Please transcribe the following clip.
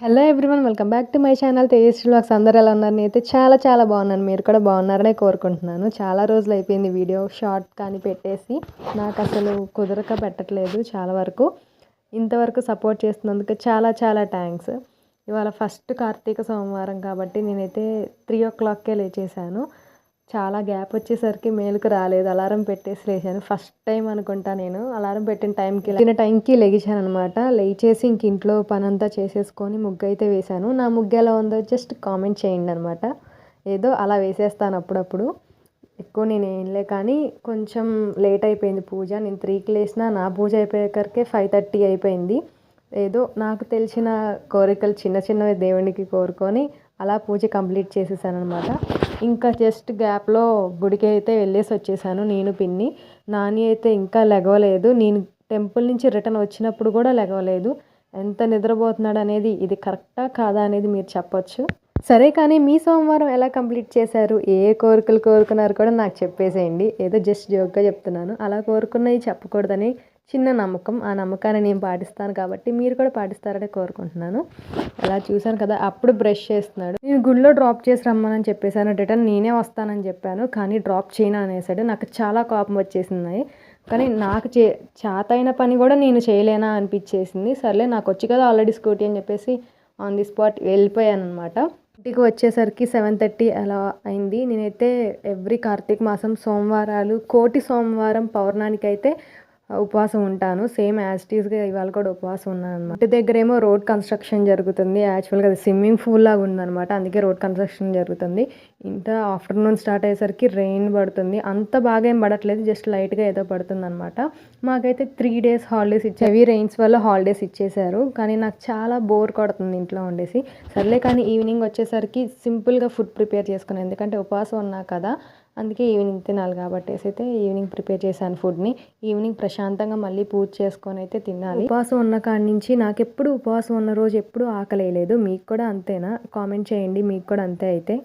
Hello everyone welcome back to my channel Tejas vlogs. అందరూ ఎలా ఉన్నారు? నేనైతే చాలా బాగున్నాను. మీరు కూడా బాగున్నారనే కోరుకుంటున్నాను. చాలా రోజులు అయిపోయింది వీడియో షార్ట్ కానీ పెట్టేసి. నాకు అసలు కుదరక పెట్టట్లేదు చాలా వరకు. ఇంతవరకు సపోర్ట్ చేస్తున్నందుకు చాలా థ్యాంక్స్. ఇవాళ ఫస్ట్ కార్తీక సోమవారం కాబట్టి నేనైతే 3 o'clockకే లేచేసాను. చాలా గ్యాప్ వచ్చేసరికి మేలుకు రాలేదు. అలారం పెట్టేసి లేచాను. ఫస్ట్ టైం అనుకుంటా నేను అలారం పెట్టిన టైంకి లెగిచాను అనమాట. లేచేసి ఇంక ఇంట్లో పనంతా చేసేసుకొని ముగ్గు అయితే వేశాను. నా ముగ్గు ఎలా ఉందో జస్ట్ కామెంట్ చేయండి అనమాట. ఏదో అలా వేసేస్తాను అప్పుడప్పుడు. ఎక్కువ నేను ఏంలే కానీ కొంచెం లేట్ అయిపోయింది పూజ. నేను 3కి లేచిన నా పూజ అయిపోయేసరికి 5:30 అయిపోయింది. ఏదో నాకు తెలిసిన కోరికలు చిన్నవి దేవునికి కోరుకొని అలా పూజ కంప్లీట్ చేసేసాను అనమాట. ఇంకా జస్ట్ గ్యాప్లో గుడికి అయితే వెళ్ళేసి వచ్చేసాను నేను, పిన్ని. నాని అయితే ఇంకా లెగవలేదు. నేను టెంపుల్ నుంచి రిటర్న్ వచ్చినప్పుడు కూడా లెగవలేదు. ఎంత నిద్రపోతున్నాడు అనేది, ఇది కరెక్టా కాదా అనేది మీరు చెప్పొచ్చు. సరే కానీ మీ సోమవారం ఎలా కంప్లీట్ చేశారు? ఏ కోరికలు కోరుకున్నారు కూడా నాకు చెప్పేసేయండి. ఏదో జస్ట్ జోక్గా చెప్తున్నాను. అలా కోరుకున్నవి చెప్పకూడదని చిన్న నమ్మకం. ఆ నమ్మకాన్ని నేను పాటిస్తాను కాబట్టి మీరు కూడా పాటిస్తారని కోరుకుంటున్నాను. అలా చూశాను కదా, అప్పుడు బ్రష్ చేస్తున్నాడు. నేను గుడిలో డ్రాప్ చేసి రమ్మని చెప్పేశాను. రిటర్న్ నేనే వస్తానని చెప్పాను, కానీ డ్రాప్ చేయను అనేసాడు. నాకు చాలా కోపం వచ్చేసింది. కానీ నాకు చేతైన పని కూడా నేను చేయలేనా అనిపించేసింది. సర్లే నాకు వచ్చి కదా ఆల్రెడీ స్కూటీ అని చెప్పేసి ఆన్ ది స్పాట్ వెళ్ళిపోయాను అనమాట. ఇంటికి వచ్చేసరికి 7:30 అలా అయింది. నేనైతే ఎవ్రీ కార్తీక మాసం సోమవారాలు, కోటి సోమవారం పౌర్ణానికి అయితే ఉపవాసం ఉంటాను. సేమ్ యాజ్ టీజ్గా ఇవాళ కూడా ఉపవాసం ఉన్నాను అనమాట. ఇంటి దగ్గర ఏమో రోడ్ కన్స్ట్రక్షన్ జరుగుతుంది. యాక్చువల్గా అది స్విమ్మింగ్ పూల్ లాగా ఉందన్నమాట. అందుకే రోడ్ కన్స్ట్రక్షన్ జరుగుతుంది. ఇంత ఆఫ్టర్నూన్ స్టార్ట్ అయ్యేసరికి రెయిన్ పడుతుంది. అంత బాగా ఏం పడట్లేదు, జస్ట్ లైట్గా ఏదో పడుతుంది అనమాట. మాకైతే 3 days హాలిడేస్ ఇచ్చారు. హెవీ రెయిన్స్ వల్ల హాలిడేస్ ఇచ్చేసారు. కానీ నాకు చాలా బోర్ కొడుతుంది ఇంట్లో ఉండేసి. సర్లే కానీ ఈవినింగ్ వచ్చేసరికి సింపుల్గా ఫుడ్ ప్రిపేర్ చేసుకున్నాను. ఎందుకంటే ఉపవాసం ఉన్నా కదా, అందుకే ఈవినింగ్ తినాలి కాబట్టి అయితే ఈవినింగ్ ప్రిపేర్ చేశాను ఫుడ్ని. ఈవినింగ్ ప్రశాంతంగా మళ్ళీ పూజ చేసుకొని అయితే తినాలి. ఉపవాసం ఉన్న కాడి నుంచి నాకు ఎప్పుడు ఉపవాసం ఉన్న రోజు ఎప్పుడు ఆకలేయలేదు. మీకు కూడా అంతేనా? కామెంట్ చేయండి, మీకు కూడా అంతే అయితే.